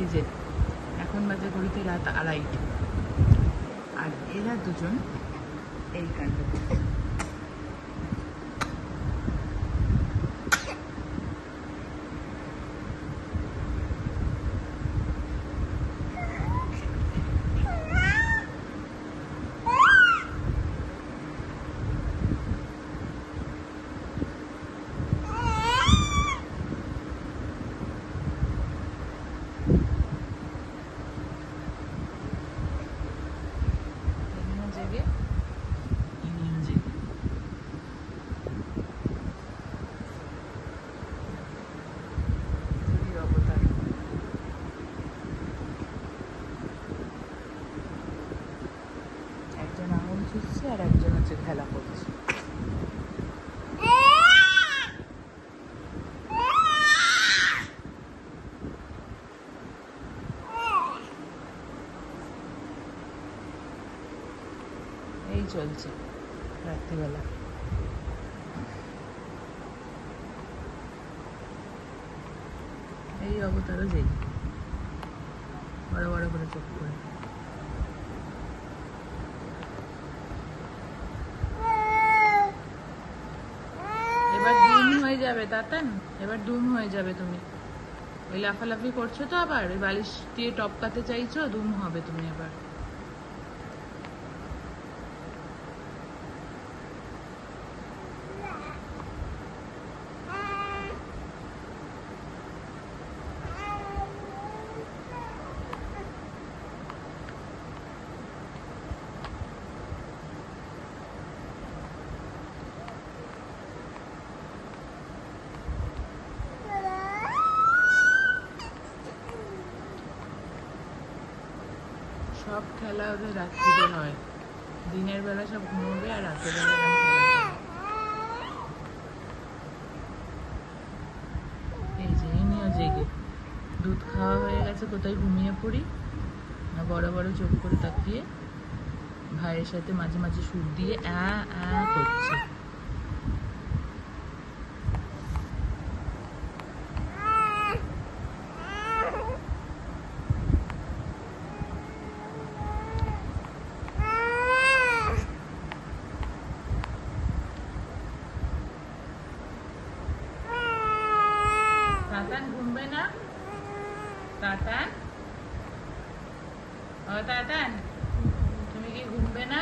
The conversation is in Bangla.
এই যে এখন বাজে ঘড়িতে রাত 2:30, আর এরা দুজন এই কাণ্ড করছে। একজন আঙুল চুষছে আর একজন হচ্ছে খেলা করছে। এই চলছে রাত্রিবেলা। এই অবতারও যেই বড় বড় করে চোখ করে। এবার দুম হয়ে যাবে তাতান, এবার দুম হয়ে যাবে। তুমি ওই লাফালাফি করছো তো, আবার ওই বালিশ দিয়ে টপকাতে চাইছো, দুম হবে তুমি এবার। সব খেলা ওদের রাত্রিতে হয়, দিনের বেলা সব ঘুমোবে আর রাতের বেলা এরকম খেলা করবে। এই যে ইনিও জেগে, দুধ খাওয়া হয়ে গেছে, কোথায় ঘুমিয়ে পড়ি না, বড় বড় চোখ করে তাকিয়ে ভাইয়ের সাথে মাঝে মাঝে সুর দিয়ে করছে। তাতান ঘুমবে না? তাতান, ও তাতান, তুমি কি ঘুমবে না?